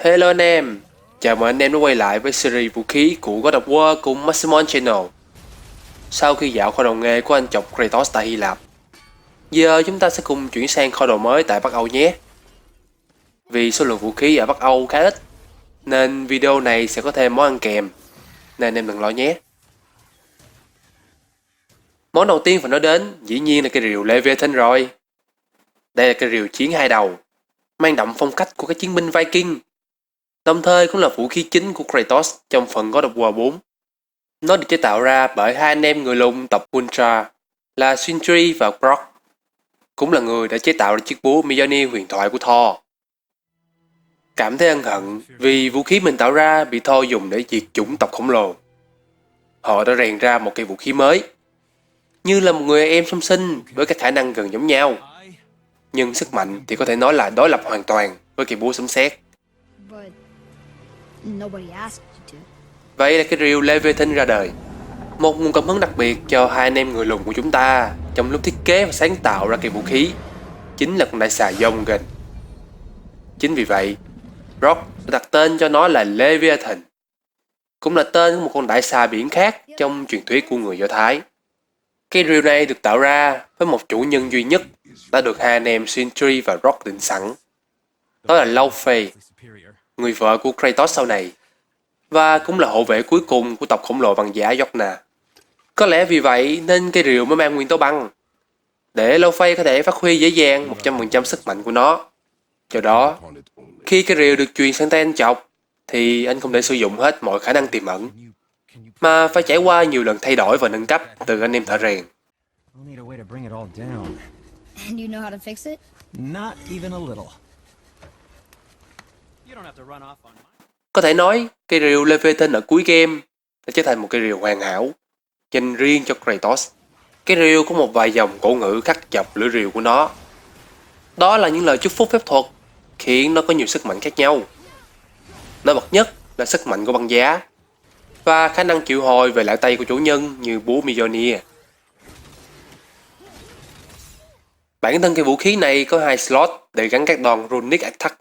Hello anh em, chào mừng anh em đã quay lại với series vũ khí của God of War cùng Maximon Channel. Sau khi dạo kho đồ nghề của anh chọc Kratos tại Hy Lạp, giờ chúng ta sẽ cùng chuyển sang kho đồ mới tại Bắc Âu nhé. Vì số lượng vũ khí ở Bắc Âu khá ít, nên video này sẽ có thêm món ăn kèm, nên anh em đừng lo nhé. Món đầu tiên phải nói đến dĩ nhiên là cây rìu Leviathan rồi. Đây là cây rìu chiến hai đầu, mang đậm phong cách của các chiến binh Viking. Đồng thời cũng là vũ khí chính của Kratos trong phần God of War 4. Nó được chế tạo ra bởi hai anh em người lùn tộc Ultra là Sindri và Brok, cũng là người đã chế tạo ra chiếc búa Mjolnir huyền thoại của Thor. Cảm thấy ân hận vì vũ khí mình tạo ra bị Thor dùng để diệt chủng tộc khổng lồ. Họ đã rèn ra một cây vũ khí mới, như là một người em song sinh với các khả năng gần giống nhau, nhưng sức mạnh thì có thể nói là đối lập hoàn toàn với cây búa sấm sét. Vậy là cái rìu Leviathan ra đời, một nguồn cảm hứng đặc biệt cho hai anh em người lùn của chúng ta trong lúc thiết kế và sáng tạo ra cây vũ khí, chính là con đại xà Jongen. Chính vì vậy, Rock đã đặt tên cho nó là Leviathan, cũng là tên của một con đại xà biển khác trong truyền thuyết của người Do Thái. Cây rìu này được tạo ra với một chủ nhân duy nhất đã được hai anh em Sindri và Rock định sẵn, đó là Laufey, người vợ của Kratos sau này, và cũng là hộ vệ cuối cùng của tộc khổng lồ băng giá Jotnar. Có lẽ vì vậy nên cây rìu mới mang nguyên tố băng, để Laufey có thể phát huy dễ dàng 100% sức mạnh của nó. Do đó, khi cây rìu được truyền sang tay anh chọc, thì anh không thể sử dụng hết mọi khả năng tiềm ẩn, mà phải trải qua nhiều lần thay đổi và nâng cấp từ anh em thợ rèn. And you know how to fix it? Not even a little. Có thể nói, cây rìu Leviathan ở cuối game đã trở thành một cây rìu hoàn hảo, dành riêng cho Kratos. Cây rìu có một vài dòng cổ ngữ khắc chọc lưỡi rìu của nó. Đó là những lời chúc phúc phép thuật, khiến nó có nhiều sức mạnh khác nhau. Nổi bật nhất là sức mạnh của băng giá, và khả năng triệu hồi về lại tay của chủ nhân như búa Mjolnir. Bản thân cây vũ khí này có 2 slot để gắn các đòn Runic Attack,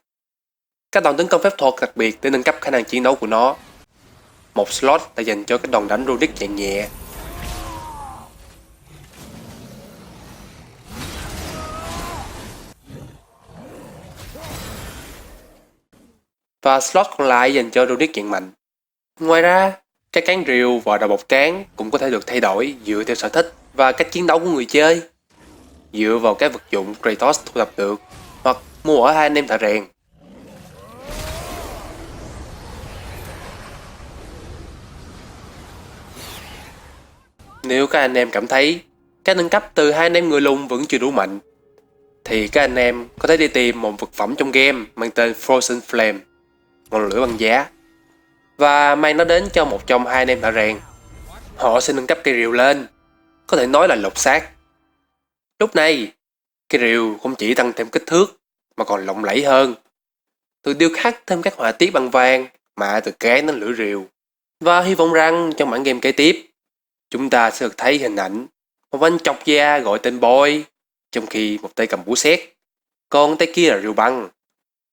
các đòn tấn công phép thuật đặc biệt để nâng cấp khả năng chiến đấu của nó. Một slot là dành cho các đòn đánh Runic dạng nhẹ. Và slot còn lại dành cho Runic dạng mạnh. Ngoài ra, các cán rìu và đầu bọc trán cũng có thể được thay đổi dựa theo sở thích và cách chiến đấu của người chơi, dựa vào các vật dụng Kratos thu thập được hoặc mua ở hai anh em thợ rèn. Nếu các anh em cảm thấy các nâng cấp từ hai anh em người lùn vẫn chưa đủ mạnh, thì các anh em có thể đi tìm một vật phẩm trong game mang tên Frozen Flame, ngọn lửa băng giá, và mang nó đến cho một trong hai anh em thợ rèn. Họ sẽ nâng cấp cây rìu lên, có thể nói là lột xác. Lúc này, cây rìu không chỉ tăng thêm kích thước mà còn lộng lẫy hơn, từ điêu khắc thêm các họa tiết bằng vàng mà từ cán đến lưỡi rìu. Và hy vọng rằng trong bản game kế tiếp, chúng ta sẽ được thấy hình ảnh một anh chọc da gọi tên Boy, trong khi một tay cầm búa sét, còn tay kia là rìu băng.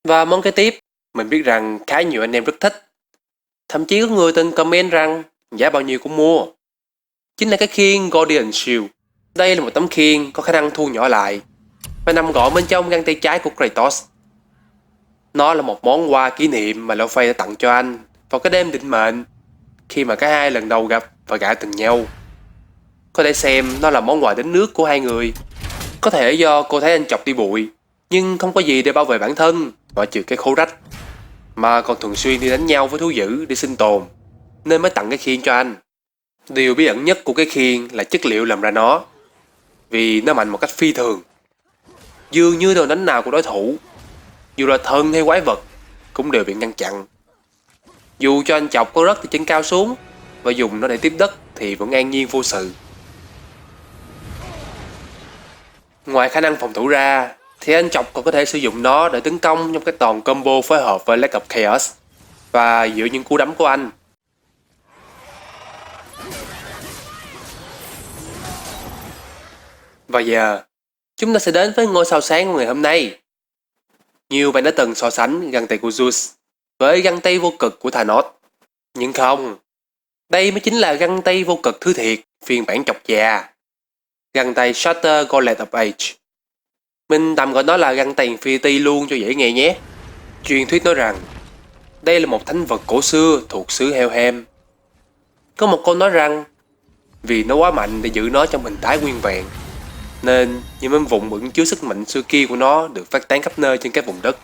Và món kế tiếp, mình biết rằng khá nhiều anh em rất thích. Thậm chí có người từng comment rằng giá bao nhiêu cũng mua. Chính là cái khiên Guardian Shield. Đây là một tấm khiên có khả năng thu nhỏ lại và nằm gọn bên trong găng tay trái của Kratos. Nó là một món quà kỷ niệm mà Laufey đã tặng cho anh vào cái đêm định mệnh, khi mà cả hai lần đầu gặp và gã tình nhau. Có thể xem nó là món quà đến nước của hai người. Có thể do cô thấy anh chọc đi bụi, nhưng không có gì để bảo vệ bản thân ngoại trừ cái khố rách, mà còn thường xuyên đi đánh nhau với thú dữ để sinh tồn, nên mới tặng cái khiên cho anh. Điều bí ẩn nhất của cái khiên là chất liệu làm ra nó, vì nó mạnh một cách phi thường. Dường như đòn đánh nào của đối thủ, dù là thần hay quái vật, cũng đều bị ngăn chặn. Dù cho anh chọc có rớt từ trên cao xuống và dùng nó để tiếp đất thì vẫn an nhiên vô sự. Ngoài khả năng phòng thủ ra, thì anh chọc còn có thể sử dụng nó để tấn công trong các đòn combo phối hợp với Lake of Chaos và giữa những cú đấm của anh. Và giờ, chúng ta sẽ đến với ngôi sao sáng của ngày hôm nay. Nhiều bạn đã từng so sánh găng tay của Zeus với găng tay vô cực của Thanos. Nhưng không, đây mới chính là găng tay vô cực thứ thiệt, phiên bản chọc già. Găng tay Shatter Gauntlet of Age. Mình tạm gọi nó là găng tay Infinity luôn cho dễ nghe nhé. Truyền thuyết nói rằng đây là một thánh vật cổ xưa thuộc xứ Helheim. Có một câu nói rằng vì nó quá mạnh để giữ nó trong hình thái nguyên vẹn, nên những mảnh vụn ẩn chứa sức mạnh xưa kia của nó được phát tán khắp nơi trên các vùng đất.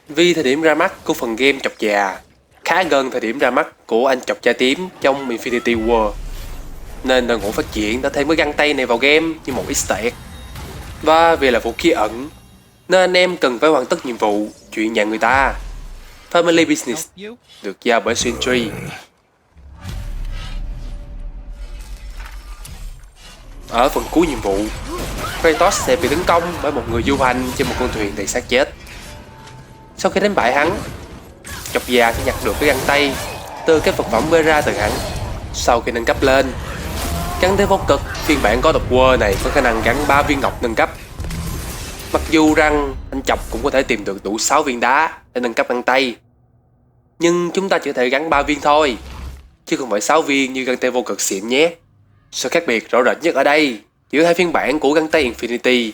Vì thời điểm ra mắt của phần game chọc già khá gần thời điểm ra mắt của anh chọc da tím trong Infinity War, nên đội ngũ phát triển đã thêm cái găng tay này vào game như một easter egg. Và vì là vũ khí ẩn, nên anh em cần phải hoàn tất nhiệm vụ chuyện nhà người ta, Family Business, được giao bởi Sentry. Ở phần cuối nhiệm vụ, Kratos sẽ bị tấn công bởi một người du hành trên một con thuyền đầy xác chết. Sau khi đánh bại hắn, chọc già sẽ nhặt được cái găng tay từ cái vật phẩm bơi ra từ hắn. Sau khi nâng cấp lên, găng tay vô cực phiên bản God of War này có khả năng gắn 3 viên ngọc nâng cấp. Mặc dù rằng anh chọc cũng có thể tìm được đủ 6 viên đá để nâng cấp găng tay, nhưng chúng ta chỉ có thể gắn 3 viên thôi, chứ không phải 6 viên như găng tay vô cực xịn nhé. Sự khác biệt rõ rệt nhất ở đây giữa hai phiên bản của găng tay Infinity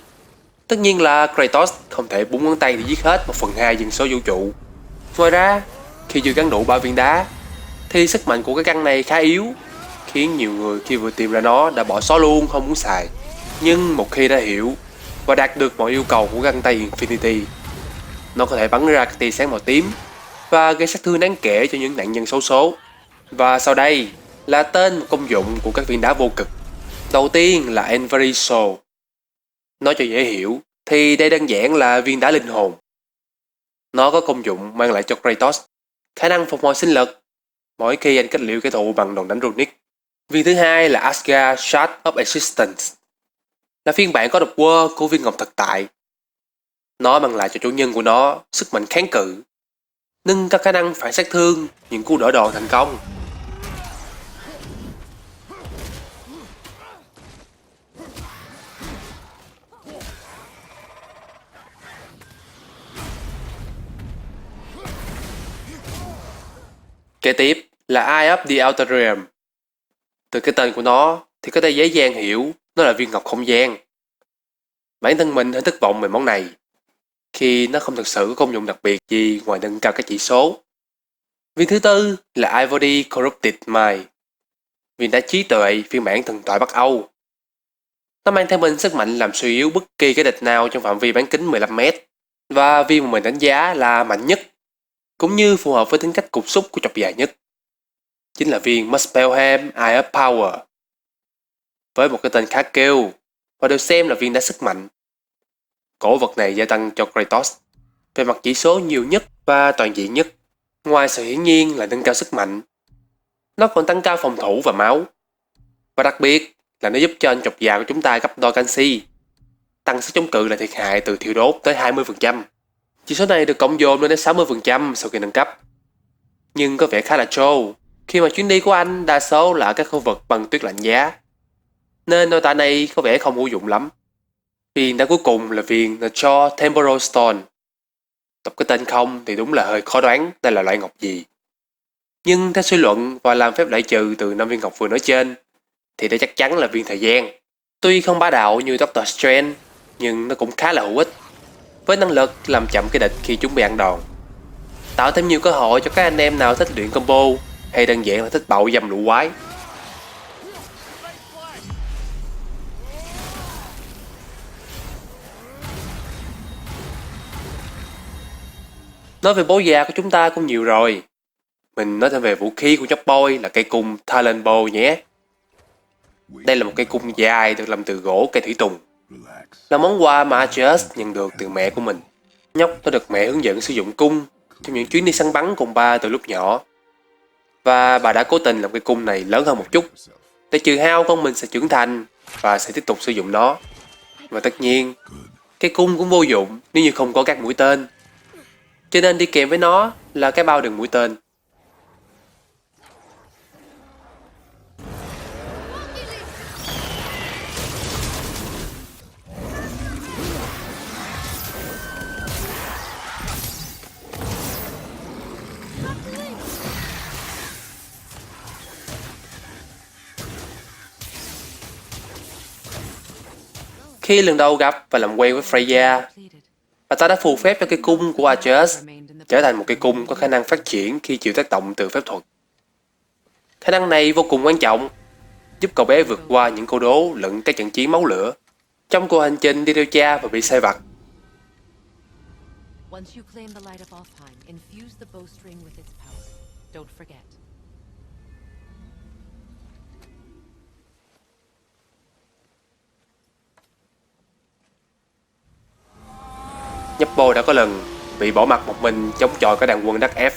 tất nhiên là Kratos không thể búng ngón tay để giết hết 1/2 dân số vũ trụ. Ngoài ra, khi chưa gắn đủ 3 viên đá thì sức mạnh của cái găng này khá yếu, khiến nhiều người khi vừa tìm ra nó đã bỏ xó luôn không muốn xài. Nhưng một khi đã hiểu và đạt được mọi yêu cầu của găng tay Infinity, nó có thể bắn ra các tia sáng màu tím và gây sát thương đáng kể cho những nạn nhân xấu số. Và sau đây là tên và công dụng của các viên đá vô cực. Đầu tiên là Envary Soul. Nói cho dễ hiểu thì đây đơn giản là viên đá linh hồn. Nó có công dụng mang lại cho Kratos khả năng phục hồi sinh lực mỗi khi anh kết liễu kẻ thù bằng đòn đánh runic. Viên thứ hai là Asgard Shard of Existence, là phiên bản God of War của viên ngọc thực tại. Nó mang lại cho chủ nhân của nó sức mạnh kháng cự, nâng cao khả năng phản sát thương những cú đỡ đòn thành công. Kế tiếp là Eye of the Outer Realm. Từ cái tên của nó thì có thể dễ dàng hiểu nó là viên ngọc không gian. Bản thân mình hơi thất vọng về món này, khi nó không thực sự có công dụng đặc biệt gì ngoài nâng cao các chỉ số. Viên thứ tư là Ivory Corrupted Mind, viên đá trí tuệ phiên bản thần thoại Bắc Âu. Nó mang theo mình sức mạnh làm suy yếu bất kỳ cái địch nào trong phạm vi bán kính 15m, và viên mà mình đánh giá là mạnh nhất, cũng như phù hợp với tính cách cục xúc của chọc dài nhất, chính là viên Muspelheim Eye of Power, với một cái tên khá kêu và được xem là viên đá sức mạnh. Cổ vật này gia tăng cho Kratos về mặt chỉ số nhiều nhất và toàn diện nhất. Ngoài sự hiển nhiên là nâng cao sức mạnh, nó còn tăng cao phòng thủ và máu, và đặc biệt là nó giúp cho anh chọc già của chúng ta gấp đôi canxi, tăng sức chống cự là thiệt hại từ thiêu đốt tới 20%. Chỉ số này được cộng dồn lên đến 60% sau khi nâng cấp. Nhưng có vẻ khá là trâu khi mà chuyến đi của anh đa số là ở các khu vực bằng tuyết lạnh giá, nên nội tạ này có vẻ không hữu dụng lắm. Viên đá cuối cùng là viên Nature Temporal Stone. Đọc cái tên không thì đúng là hơi khó đoán đây là loại ngọc gì. Nhưng theo suy luận và làm phép loại trừ từ 5 viên ngọc vừa nói trên thì đây chắc chắn là viên thời gian. Tuy không bá đạo như Doctor Strange, nhưng nó cũng khá là hữu ích, với năng lực làm chậm cái địch khi chúng bị ăn đòn, tạo thêm nhiều cơ hội cho các anh em nào thích luyện combo hay đơn giản là thích bạo dâm lũ quái. Nói về bố già của chúng ta cũng nhiều rồi, mình nói thêm về vũ khí của nhóc boy là cây cung Talon Bow nhé. Đây là một cây cung dài được làm từ gỗ cây thủy tùng, là món quà mà Atreus nhận được từ mẹ của mình. Nhóc đã được mẹ hướng dẫn sử dụng cung trong những chuyến đi săn bắn cùng ba từ lúc nhỏ, và bà đã cố tình làm cây cung này lớn hơn một chút để trừ hao con mình sẽ trưởng thành và sẽ tiếp tục sử dụng nó. Và tất nhiên, cây cung cũng vô dụng nếu như không có các mũi tên, cho nên đi kèm với nó là cái bao đựng mũi tên. Khi lần đầu gặp và làm quen với Freya, bà ta đã phù phép cho cây cung của Atreus trở thành một cây cung có khả năng phát triển khi chịu tác động từ phép thuật. Khả năng này vô cùng quan trọng, giúp cậu bé vượt qua những câu đố lẫn các trận chiến máu lửa trong cuộc hành trình đi theo cha và bị sai vặt. Once you claim the light of Alfheim, infuse the bowstring with its power. Don't forget. Nhấp đã có lần bị bỏ mặc một mình chống chọi cả đàn quân đắc F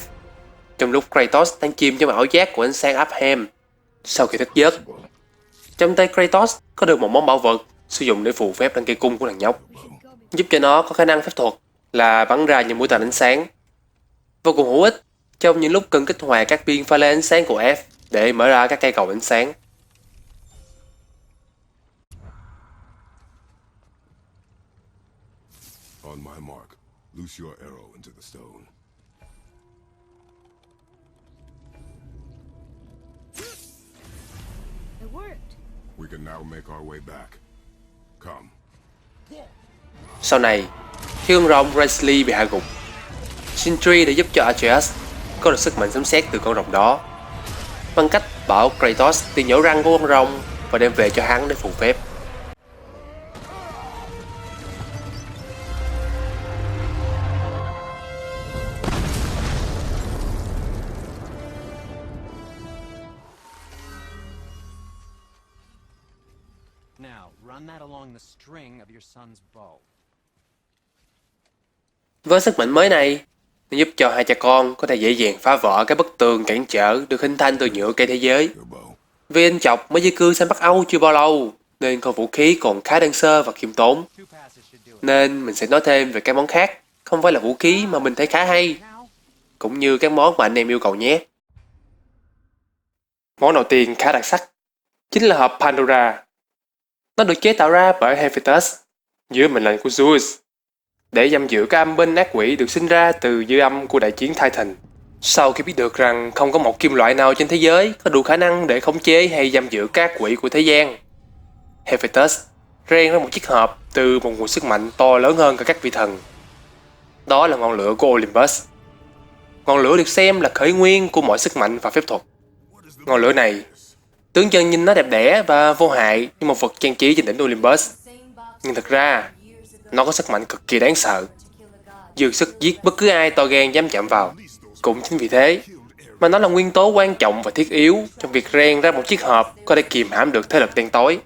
trong lúc Kratos đang chìm trong ảo giác của ánh sáng Alfheim. Sau khi thức giấc, trong tay Kratos có được một món bảo vật sử dụng để phù phép lên cây cung của thằng nhóc, giúp cho nó có khả năng phép thuật là bắn ra những mũi tên ánh sáng, vô cùng hữu ích trong những lúc cần kích hoạt các viên pha lê ánh sáng của F để mở ra các cây cầu ánh sáng. On my mark, loose your arrow into the stone. It worked. We can now make our way back. Come. Sau này, khi con rồng Wrestly bị hạ gục, Sindri đã giúp cho Atreus có được sức mạnh sấm sét từ con rồng đó, bằng cách bảo Kratos tìm nhổ răng của con rồng và đem về cho hắn để phù phép. Now, run that along the string of your son's bow. Với sức mạnh mới này, nó giúp cho hai cha con có thể dễ dàng phá vỡ các bức tường cản trở được hình thành từ nhựa cây thế giới. Your bow. Vì anh chọc mới di cư sang Bắc Âu chưa bao lâu, nên con vũ khí còn khá đơn sơ và khiêm tốn. Two passes should do it. Nên mình sẽ nói thêm về các món khác, không phải là vũ khí mà mình thấy khá hay, Now, cũng như các món mà anh em yêu cầu nhé. Món đầu tiên khá đặc sắc, chính là hộp Pandora. Nó được chế tạo ra bởi Hephaestus dưới mệnh lệnh của Zeus để giam giữ các âm binh ác quỷ được sinh ra từ dư âm của đại chiến Titan. Sau khi biết được rằng không có một kim loại nào trên thế giới có đủ khả năng để khống chế hay giam giữ các ác quỷ của thế gian, Hephaestus rèn ra một chiếc hộp từ một nguồn sức mạnh to lớn hơn cả các vị thần. Đó là ngọn lửa của Olympus. Ngọn lửa được xem là khởi nguyên của mọi sức mạnh và phép thuật. Ngọn lửa này tướng chân nhìn nó đẹp đẽ và vô hại như một vật trang trí trên đỉnh Olympus, nhưng thực ra nó có sức mạnh cực kỳ đáng sợ, dư sức giết bất cứ ai to gan dám chạm vào. Cũng chính vì thế mà nó là nguyên tố quan trọng và thiết yếu trong việc rèn ra một chiếc hộp có thể kìm hãm được thế lực đen tối.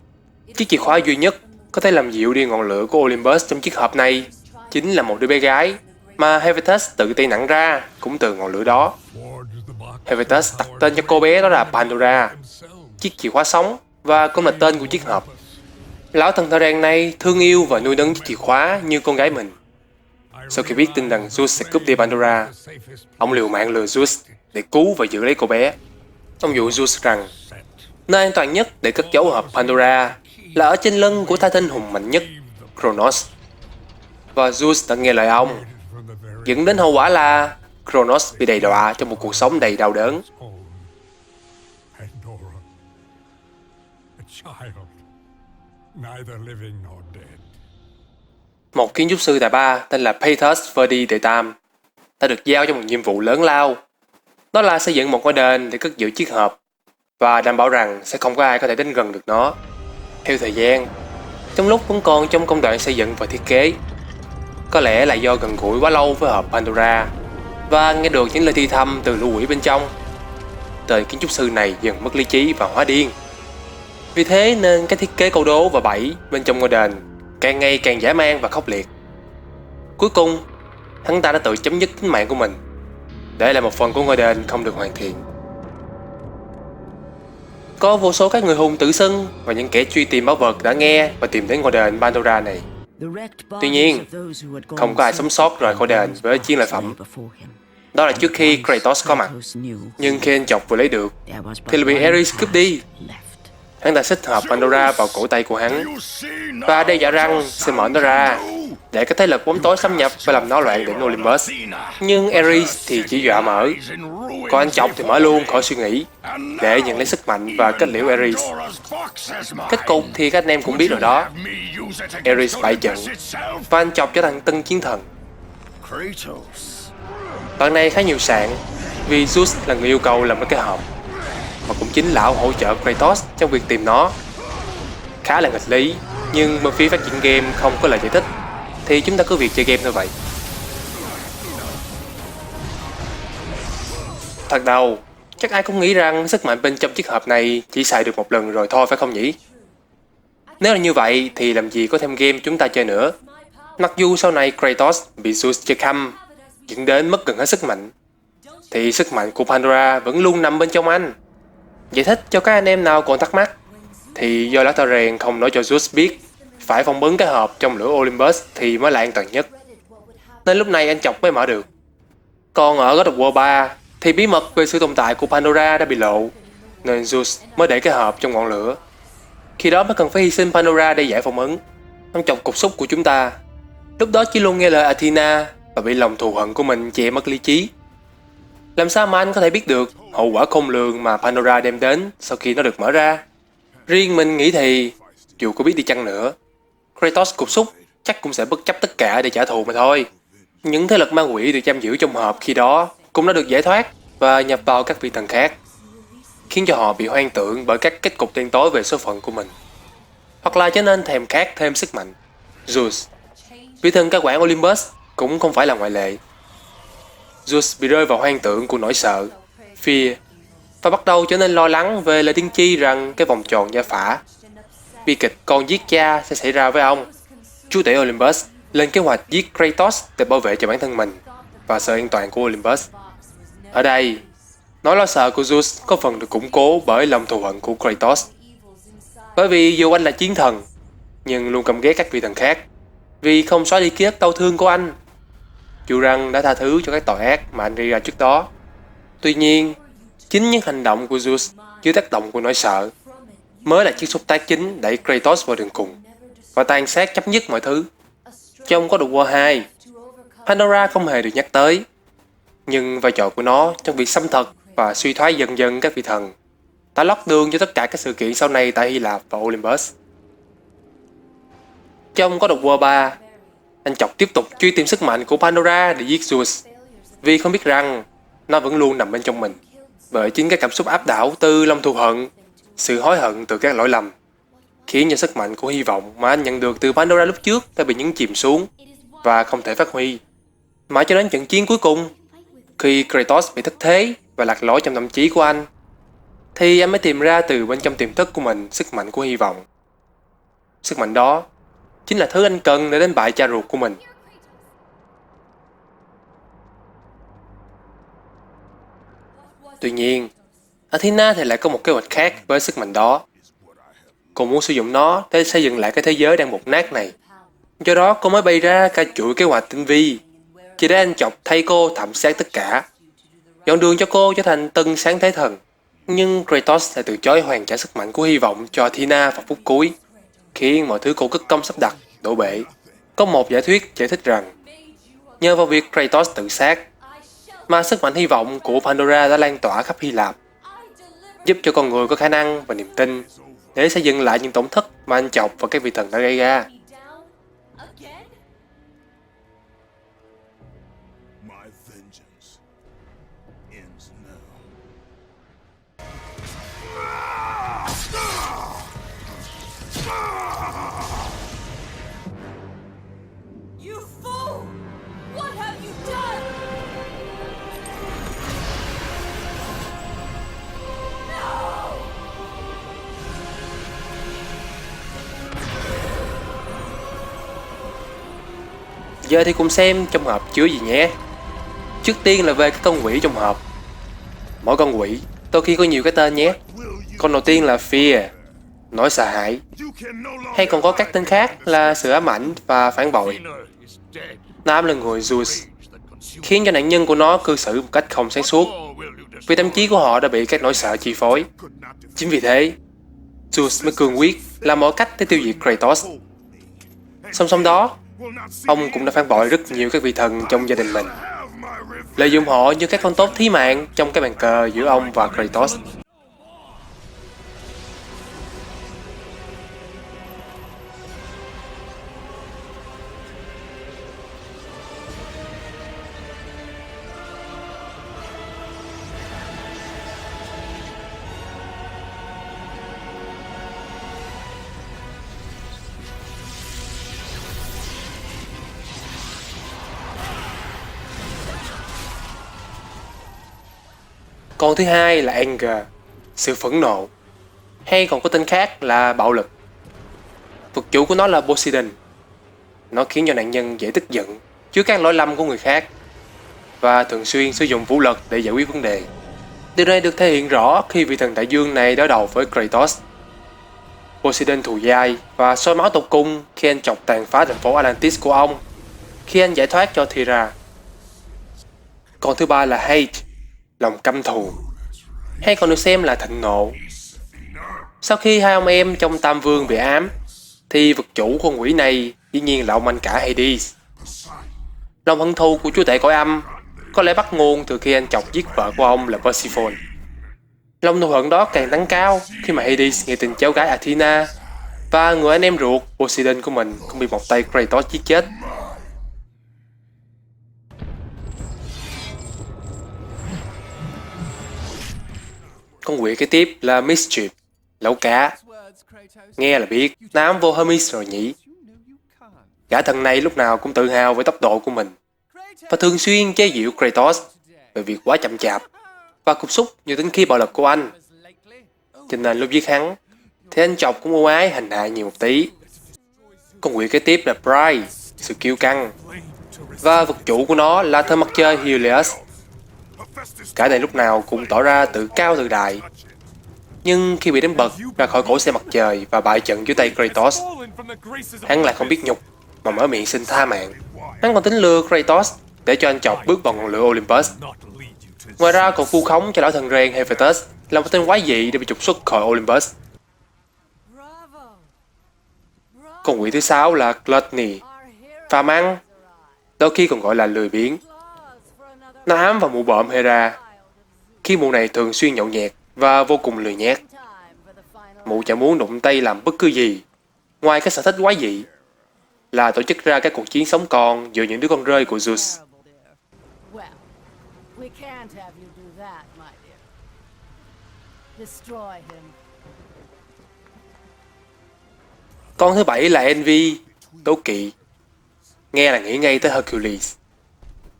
Chiếc chìa khóa duy nhất có thể làm dịu đi ngọn lửa của Olympus trong chiếc hộp này chính là một đứa bé gái mà Hephaestus tự tay nặng ra cũng từ ngọn lửa đó. Hephaestus đặt tên cho cô bé đó là Pandora, chiếc chìa khóa sống, và cũng là tên của chiếc hộp. Lão thần thợ rèn này thương yêu và nuôi nấng chiếc chìa khóa như con gái mình. Sau khi biết tin rằng Zeus sẽ cướp đi Pandora, ông liều mạng lừa Zeus để cứu và giữ lấy cô bé. Ông dụ Zeus rằng nơi an toàn nhất để cất giấu hộp Pandora là ở trên lưng của Titan hùng mạnh nhất, Kronos. Và Zeus đã nghe lời ông, dẫn đến hậu quả là Kronos bị đầy đọa trong một cuộc sống đầy đau đớn. Pandora, a child, neither living nor dead. Một kiến trúc sư tài ba tên là Paetus Verdi đệ Tam đã được giao cho một nhiệm vụ lớn lao. Đó là xây dựng một ngôi đền để cất giữ chiếc hộp và đảm bảo rằng sẽ không có ai có thể đến gần được nó. Theo thời gian, trong lúc vẫn còn trong công đoạn xây dựng và thiết kế, có lẽ là do gần gũi quá lâu với hộp Pandora và nghe được những lời thì thầm từ lũ quỷ bên trong, tên kiến trúc sư này dần mất lý trí và hóa điên. Vì thế nên các thiết kế câu đố và bẫy bên trong ngôi đền càng ngày càng dã man và khốc liệt. Cuối cùng, hắn ta đã tự chấm dứt tính mạng của mình để lại một phần của ngôi đền không được hoàn thiện. Có vô số các người hùng tự xưng và những kẻ truy tìm bảo vật đã nghe và tìm đến ngôi đền Pandora này. Tuy nhiên, không có ai sống sót rời khỏi đền với chiến lợi phẩm. Đó là trước khi Kratos có mặt. Nhưng khi anh chọc vừa lấy được thì lại bị Ares cướp đi. Hắn ta xích hộp Pandora vào cổ tay của hắn và đe dọa rằng sẽ mở nó ra để các thế lực bóng tối xâm nhập và làm náo loạn đỉnh Olympus. Nhưng Ares thì chỉ dọa mở, còn anh chọc thì mở luôn khỏi suy nghĩ để nhận lấy sức mạnh và kết liễu Ares. Kết cục thì các anh em cũng biết rồi đó. Ares bại trận và anh chọc trở thành tân chiến thần. Đoạn này khá nhiều sạn vì Zeus là người yêu cầu làm cái hộp, mà cũng chính lão hỗ trợ Kratos trong việc tìm nó. Khá là nghịch lý, nhưng bên phía phát triển game không có lời giải thích thì chúng ta cứ việc chơi game thôi vậy. Thật đầu, chắc ai cũng nghĩ rằng sức mạnh bên trong chiếc hộp này chỉ xài được một lần rồi thôi phải không nhỉ? Nếu là như vậy thì làm gì có thêm game chúng ta chơi nữa. Mặc dù sau này Kratos bị Zeus chơi khăm dẫn đến mất gần hết sức mạnh, thì sức mạnh của Pandora vẫn luôn nằm bên trong anh. Giải thích cho các anh em nào còn thắc mắc thì do lão thợ rèn không nói cho Zeus biết phải phong ấn cái hộp trong lửa Olympus thì mới là an toàn nhất, nên lúc này anh chọc mới mở được. Còn ở God of War 3 thì bí mật về sự tồn tại của Pandora đã bị lộ, nên Zeus mới để cái hộp trong ngọn lửa. Khi đó mới cần phải hy sinh Pandora để giải phong ấn. Anh chọc cục xúc của chúng ta lúc đó chỉ luôn nghe lời Athena và bị lòng thù hận của mình che mất lý trí. Làm sao mà anh có thể biết được hậu quả khôn lường mà Pandora đem đến sau khi nó được mở ra? Riêng mình nghĩ thì dù có biết đi chăng nữa, Kratos cục xúc chắc cũng sẽ bất chấp tất cả để trả thù mà thôi. Những thế lực ma quỷ được giam giữ trong hộp khi đó cũng đã được giải thoát và nhập vào các vị thần khác, khiến cho họ bị hoang tưởng bởi các kết cục đen tối về số phận của mình, hoặc là trở nên thèm khát thêm sức mạnh. Zeus, vị thần cai quản Olympus, cũng không phải là ngoại lệ. Zeus bị rơi vào hoang tưởng của nỗi sợ, fear, và bắt đầu trở nên lo lắng về lời tiên tri rằng cái vòng tròn gia phả, bi kịch con giết cha sẽ xảy ra với ông. Chúa tể Olympus lên kế hoạch giết Kratos để bảo vệ cho bản thân mình và sự an toàn của Olympus. Ở đây, nỗi lo sợ của Zeus có phần được củng cố bởi lòng thù hận của Kratos. Bởi vì dù anh là chiến thần, nhưng luôn căm ghét các vị thần khác vì không xóa đi ký ức đau thương của anh, dù rằng đã tha thứ cho các tội ác mà anh gây ra trước đó. Tuy nhiên, chính những hành động của Zeus dưới tác động của nỗi sợ mới là chiếc xúc tác chính đẩy Kratos vào đường cùng và tàn sát chấm dứt mọi thứ. Trong God of War 2, Pandora không hề được nhắc tới, nhưng vai trò của nó trong việc xâm thực và suy thoái dần dần các vị thần đã lót đường cho tất cả các sự kiện sau này tại Hy Lạp và Olympus. Trong God of War 3, anh chọc tiếp tục truy tìm sức mạnh của Pandora để giết Zeus, vì không biết rằng nó vẫn luôn nằm bên trong mình, bởi chính các cảm xúc áp đảo từ lòng thù hận, sự hối hận từ các lỗi lầm, khiến cho sức mạnh của hy vọng mà anh nhận được từ Pandora lúc trước đã bị nhấn chìm xuống và không thể phát huy. Mãi cho đến trận chiến cuối cùng, khi Kratos bị thất thế và lạc lối trong tâm trí của anh, thì anh mới tìm ra từ bên trong tiềm thức của mình sức mạnh của hy vọng. Sức mạnh đó chính là thứ anh cần để đánh bại cha ruột của mình. Tuy nhiên, Athena thì lại có một kế hoạch khác với sức mạnh đó. Cô muốn sử dụng nó để xây dựng lại cái thế giới đang mục nát này. Do đó cô mới bày ra cả chuỗi kế hoạch tinh vi, chỉ để anh chọc thay cô thảm sát tất cả, dọn đường cho cô trở thành tân sáng thế thần. Nhưng Kratos lại từ chối hoàn trả sức mạnh của hy vọng cho Athena vào phút cuối, khiến mọi thứ cô cất công sắp đặt đổ bể. Có một giả thuyết giải thích rằng nhờ vào việc Kratos tự sát mà sức mạnh hy vọng của Pandora đã lan tỏa khắp Hy Lạp, giúp cho con người có khả năng và niềm tin để xây dựng lại những tổn thất mà anh chọc và các vị thần đã gây ra. My vengeance ends now. You fool! What have you done? Giờ thì cùng xem trong hộp chứa gì nhé. Trước tiên là về các con quỷ trong hộp. Mỗi con quỷ đôi khi có nhiều cái tên nhé. Con đầu tiên là Fear, nỗi sợ hãi, hay còn có các tên khác là sự ám ảnh và phản bội. Nam là người Zeus, khiến cho nạn nhân của nó cư xử một cách không sáng suốt, vì tâm trí của họ đã bị các nỗi sợ chi phối. Chính vì thế, Zeus mới cương quyết làm mọi cách để tiêu diệt Kratos. Song song đó, Ông cũng đã phản bội rất nhiều các vị thần trong gia đình mình, lợi dụng họ như các con tốt thí mạng trong cái bàn cờ giữa ông và Kratos. Con thứ hai là Anger, sự phẫn nộ, hay còn có tên khác là bạo lực. Vật chủ của nó là Poseidon. Nó khiến cho nạn nhân dễ tức giận trước các lỗi lầm của người khác và thường xuyên sử dụng vũ lực để giải quyết vấn đề. Điều này được thể hiện rõ khi vị thần đại dương này đối đầu với Kratos. Poseidon thù dai và sôi máu tột cùng khi anh chọc tàn phá thành phố Atlantis của ông, khi anh giải thoát cho Thera. Con thứ ba là Hate, lòng căm thù, hay còn được xem là thịnh nộ. Sau khi hai ông em trong Tam Vương bị ám, thì vật chủ con quỷ này dĩ nhiên là ông anh cả Hades. Lòng hận thù của chúa tể cõi âm có lẽ bắt nguồn từ khi anh chọc giết vợ của ông là Persephone. Lòng thù hận đó càng tăng cao khi mà Hades nghe tin cháu gái Athena và người anh em ruột Poseidon của mình cũng bị một tay Kratos giết chết. Con quỷ kế tiếp là Mischief, lẩu cá. Nghe là biết nám vô Hermes rồi nhỉ. Gã thần này lúc nào cũng tự hào với tốc độ của mình và thường xuyên chế giễu Kratos về việc quá chậm chạp và cục xúc như tính khí bạo lực của anh. Cho nên lúc giết hắn thì anh chọc cũng ưu ái hành hạ nhiều một tí. Con quỷ kế tiếp là Pride, sự kiêu căng, và vật chủ của nó là thân mặt trời Helios. Cả này lúc nào cũng tỏ ra tự cao tự đại, nhưng khi bị đánh bật ra khỏi cổ xe mặt trời và bại trận dưới tay Kratos, hắn lại không biết nhục mà mở miệng xin tha mạng. Hắn còn tính lừa Kratos để cho anh chọc bước vào ngọn lửa Olympus. Ngoài ra còn vu khống cho lão thần rèn Hephaestus là một tên quái dị để bị trục xuất khỏi Olympus. Con quỷ thứ 6 là Gluttony, phàm ăn, đôi khi còn gọi là lười biếng. Nó ám vào mụ bợm Hera, khi mụ này thường xuyên nhậu nhẹt và vô cùng lười nhác. Mụ chẳng muốn đụng tay làm bất cứ gì ngoài cái sở thích quái dị là tổ chức ra các cuộc chiến sống còn giữa những đứa con rơi của Zeus. Well, we can't have you do that, my dear. Destroy him. Con thứ 7 là Envy, đố kỵ. Nghe là nghĩ ngay tới Hercules,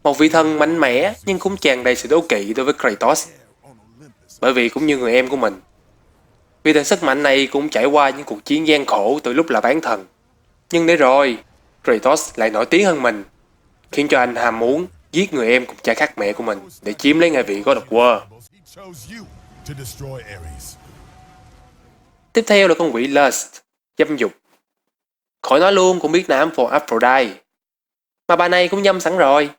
một vị thần mạnh mẽ nhưng cũng tràn đầy sự đố kỵ đối với Kratos. Bởi vì cũng như người em của mình, vị thần sức mạnh này cũng trải qua những cuộc chiến gian khổ từ lúc là bán thần. Nhưng để rồi, Kratos lại nổi tiếng hơn mình, khiến cho anh ham muốn giết người em cùng cha khác mẹ của mình để chiếm lấy ngôi vị God of War. Tiếp theo là con quỷ Lust, dâm dục. Khỏi nói luôn cũng biết là ám for Aphrodite, mà bà này cũng nhâm sẵn rồi.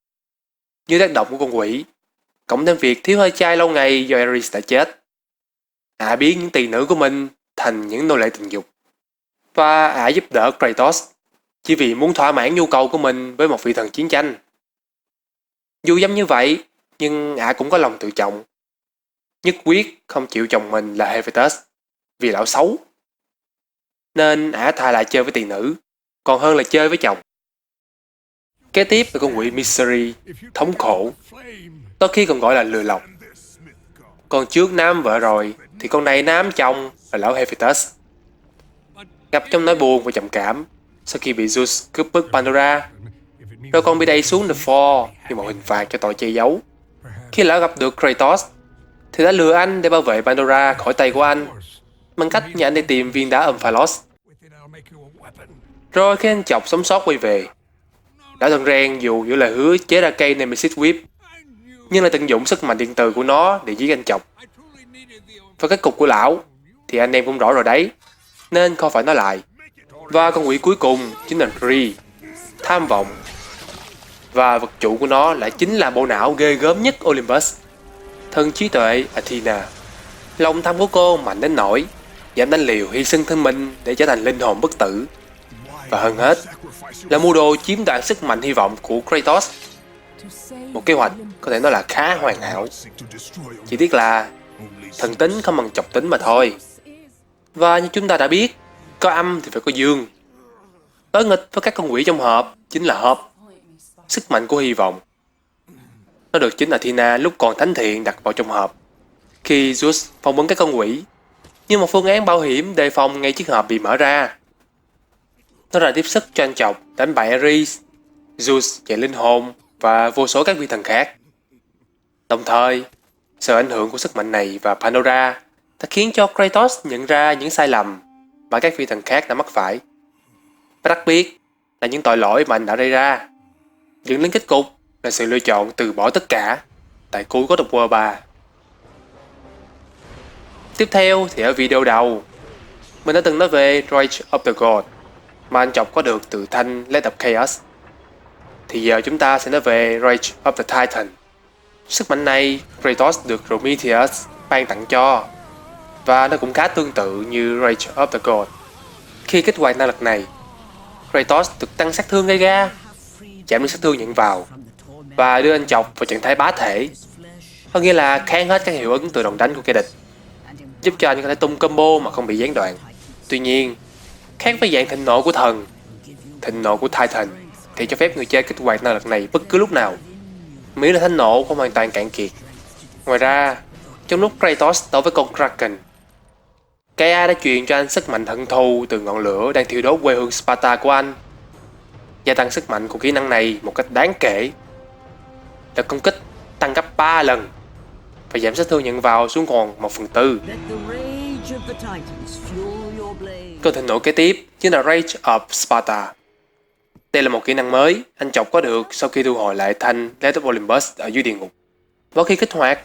Dưới tác động của con quỷ, cộng thêm việc thiếu hơi chai lâu ngày do Ares đã chết, ả biến những tỳ nữ của mình thành những nô lệ tình dục, và ả giúp đỡ Kratos chỉ vì muốn thỏa mãn nhu cầu của mình với một vị thần chiến tranh. Dù dâm như vậy, nhưng ả cũng có lòng tự trọng, nhất quyết không chịu chồng mình là Hephaestus vì lão xấu, nên ả thà lại chơi với tỳ nữ còn hơn là chơi với chồng. Kế tiếp là con quỷ Misery, thống khổ, đôi khi còn gọi là lừa lọc. Còn trước nám vợ rồi thì con này nám chồng là lão Hephaestus, ngập trong nỗi buồn và trầm cảm sau khi bị Zeus cướp bức Pandora, rồi còn bị đẩy xuống The Fall như một hình phạt cho tội che giấu. Khi lão gặp được Kratos thì đã lừa anh để bảo vệ Pandora khỏi tay của anh bằng cách nhờ anh đi tìm viên đá Omphalos. Rồi khi anh chọc sống sót quay về, lão thần rèn dù giữ lời hứa chế ra cây Nemesis Whip, nhưng lại tận dụng sức mạnh điện từ của nó để giết anh chọc. Và kết cục của lão thì anh em cũng rõ rồi đấy, nên không phải nói lại. Và con quỷ cuối cùng chính là Greed, tham vọng. Và vật chủ của nó lại chính là bộ não ghê gớm nhất Olympus, thần trí tuệ Athena. Lòng tham của cô mạnh đến nỗi dám đánh liều hy sinh thân mình để trở thành linh hồn bất tử. Và hơn hết là mua đồ chiếm đoạt sức mạnh hy vọng của Kratos. Một kế hoạch có thể nói là khá hoàn hảo. Chỉ tiếc là thần tính không bằng chọc tính mà thôi. Và như chúng ta đã biết, có âm thì phải có dương. Đối nghịch với các con quỷ trong hộp chính là hợp, sức mạnh của hy vọng. Nó được chính Athena lúc còn thánh thiện đặt vào trong hộp, khi Zeus phỏng vấn các con quỷ như một phương án bảo hiểm đề phòng ngay chiếc hộp bị mở ra. Nó là tiếp sức cho anh chọc đánh bại Ares, Zeus dạy linh hồn và vô số các vị thần khác. Đồng thời, sự ảnh hưởng của sức mạnh này và Pandora đã khiến cho Kratos nhận ra những sai lầm mà các vị thần khác đã mắc phải, và đặc biệt là những tội lỗi mà anh đã gây ra, dẫn đến kết cục là sự lựa chọn từ bỏ tất cả tại cuối God of War 3. Tiếp theo thì ở video đầu, mình đã từng nói về Rage of the God mà anh chọc có được từ thanh Let of Chaos. Thì giờ chúng ta sẽ nói về Rage of the Titan. Sức mạnh này Kratos được Prometheus ban tặng cho, và nó cũng khá tương tự như Rage of the God. Khi kích hoạt năng lực này, Kratos được tăng sát thương gây ra, giảm đi sát thương nhận vào, và đưa anh chọc vào trạng thái bá thể, có nghĩa là kháng hết các hiệu ứng từ đòn đánh của kẻ địch, giúp cho anh có thể tung combo mà không bị gián đoạn. Tuy nhiên, khác với dạng thịnh nộ của thần, thịnh nộ của Titan thì cho phép người chơi kích hoạt năng lực này bất cứ lúc nào, miễn là thánh nộ không hoàn toàn cạn kiệt. Ngoài ra, trong lúc Kratos đấu với con Kraken, Gaia đã truyền cho anh sức mạnh hận thù từ ngọn lửa đang thiêu đốt quê hương Sparta của anh. Gia tăng sức mạnh của kỹ năng này một cách đáng kể. Lực công kích tăng gấp 3 lần và giảm sát thương nhận vào xuống còn 1/4. Cơn thịnh nộ kế tiếp chính là Rage of Sparta. Đây là một kỹ năng mới anh chọc có được sau khi thu hồi lại thanh Let of Olympus ở dưới địa ngục. Và khi kích hoạt,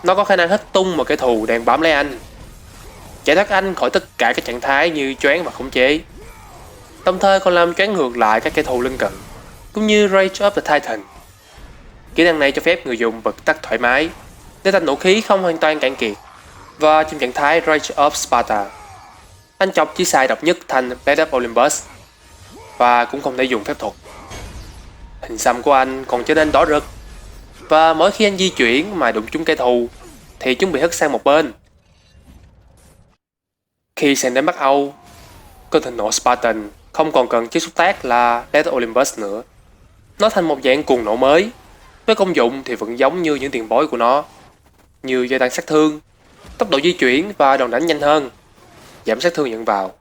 nó có khả năng hất tung một kẻ thù đang bám lấy anh, giải thoát anh khỏi tất cả các trạng thái như choáng và khống chế, đồng thời còn làm choáng ngược lại các kẻ thù lân cận, cũng như Rage of the Titan. Kỹ năng này cho phép người dùng bật tắt thoải mái để thanh nộ khí không hoàn toàn cạn kiệt. Và trong trạng thái Rage of Sparta, anh chọc chỉ xài độc nhất thanh Let of Olympus và cũng không thể dùng phép thuật. Hình xăm của anh còn trở nên đỏ rực, và mỗi khi anh di chuyển mà đụng trúng kẻ thù thì chúng bị hất sang một bên. Khi sang đến Bắc Âu, cơn thịnh nộ Spartan không còn cần chiếc xúc tác là Let of Olympus nữa. Nó thành một dạng cuồng nộ mới, với công dụng thì vẫn giống như những tiền bối của nó, như gia tăng sát thương, tốc độ di chuyển và đòn đánh nhanh hơn, giảm sát thương nhận vào.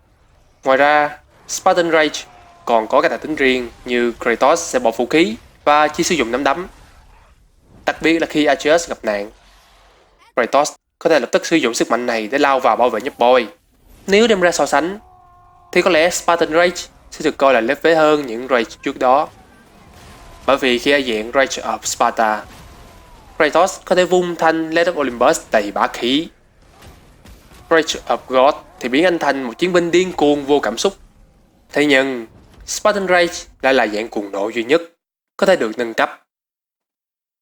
Ngoài ra, Spartan Rage còn có các đặc tính riêng như Kratos sẽ bỏ vũ khí và chỉ sử dụng nắm đấm. Đặc biệt là khi Atreus gặp nạn, Kratos có thể lập tức sử dụng sức mạnh này để lao vào bảo vệ nhấp boy. Nếu đem ra so sánh, thì có lẽ Spartan Rage sẽ được coi là lép vế hơn những Rage trước đó. Bởi vì khi ở dạng Rage of Sparta, Kratos có thể vung thanh Let of Olympus đầy bá khí. Rage of God thì biến anh thành một chiến binh điên cuồng vô cảm xúc. Thế nhưng, Spartan Rage lại là dạng cuồng nộ duy nhất có thể được nâng cấp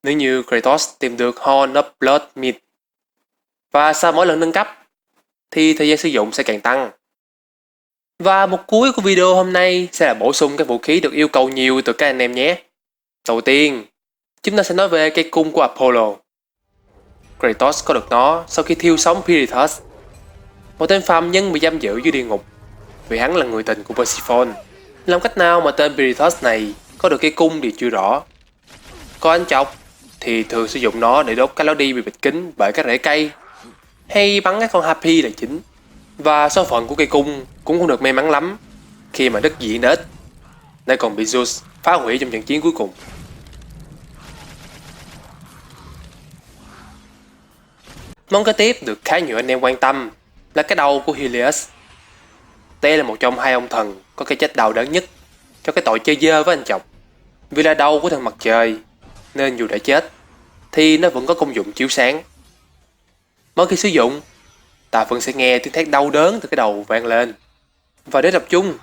nếu như Kratos tìm được Horn of Blood Meat. Và sau mỗi lần nâng cấp thì thời gian sử dụng sẽ càng tăng. Và một cuối của video hôm nay sẽ là bổ sung các vũ khí được yêu cầu nhiều từ các anh em nhé. Đầu tiên, chúng ta sẽ nói về cây cung của Apollo. Kratos có được nó sau khi thiêu sống Pirithous, một tên phàm nhân bị giam giữ dưới địa ngục vì hắn là người tình của Persephone. Làm cách nào mà tên Pirithous này có được cây cung thì chưa rõ. Còn anh chọc thì thường sử dụng nó để đốt các lối đi bị bịt kín bởi các rễ cây, hay bắn các con harpy là chính. Và số phận của cây cung cũng không được may mắn lắm, khi mà đất dị nết, nơi còn bị Zeus phá hủy trong trận chiến cuối cùng. Món kế tiếp được khá nhiều anh em quan tâm là cái đầu của Helios. Đây là một trong hai ông thần có cái chết đau đớn nhất cho cái tội chơi dơ với anh chọc. Vì là đầu của thần mặt trời, nên dù đã chết thì nó vẫn có công dụng chiếu sáng. Mỗi khi sử dụng, ta vẫn sẽ nghe tiếng thét đau đớn từ cái đầu vang lên. Và để tập trung,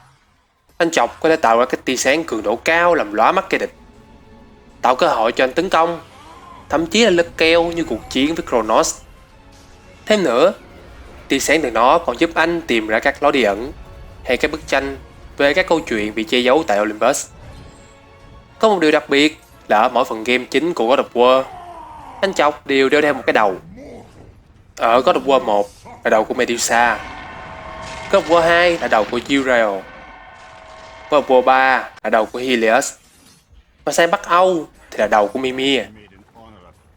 anh chọc có thể tạo ra cái tia sáng cường độ cao làm lóa mắt kẻ địch, tạo cơ hội cho anh tấn công, thậm chí là lật keo như cuộc chiến với Kronos. Thêm nữa, tia sáng từ nó còn giúp anh tìm ra các lối đi ẩn hay các bức tranh về các câu chuyện bị che giấu tại Olympus. Có một điều đặc biệt là ở mỗi phần game chính của God of War, anh chọc đều đeo một cái đầu. Ở God of War 1 là đầu của Medusa, God of War 2 là đầu của Uriel, God of War 3 là đầu của Helios, và sang Bắc Âu thì là đầu của Mimir.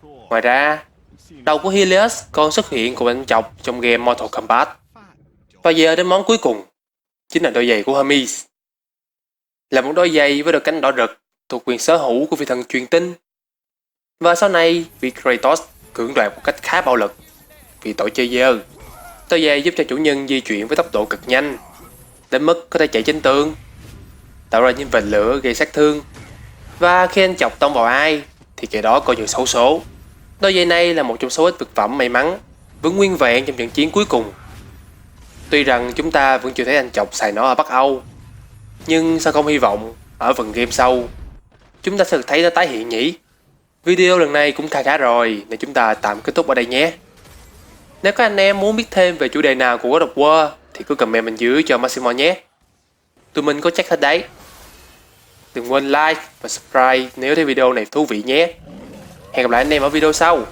Ngoài ra, đầu của Helios còn xuất hiện cùng anh chọc trong game Mortal Kombat. Và giờ đến món cuối cùng, chính là đôi giày của Hermes. Là một đôi giày với đôi cánh đỏ rực thuộc quyền sở hữu của vị thần truyền tinh. Và sau này, vị Kratos cưỡng đoạt một cách khá bạo lực vì tội chơi dơ. Đôi giày giúp cho chủ nhân di chuyển với tốc độ cực nhanh, đến mức có thể chạy trên tường, tạo ra những vệt lửa gây sát thương. Và khi anh chọc tông vào ai thì kẻ đó coi như xấu số. Đôi giày này là một trong số ít thực phẩm may mắn vẫn nguyên vẹn trong trận chiến cuối cùng. Tuy rằng chúng ta vẫn chưa thấy anh chọc xài nó ở Bắc Âu, nhưng sao không hy vọng ở phần game sau chúng ta sẽ được thấy nó tái hiện nhỉ? Video lần này cũng khá rồi nên chúng ta tạm kết thúc ở đây nhé. Nếu các anh em muốn biết thêm về chủ đề nào của God of War thì cứ comment bên dưới cho Maximo nhé. Tụi mình có check hết đấy. Đừng quên like và subscribe nếu thấy video này thú vị nhé. Hẹn gặp lại anh em ở video sau.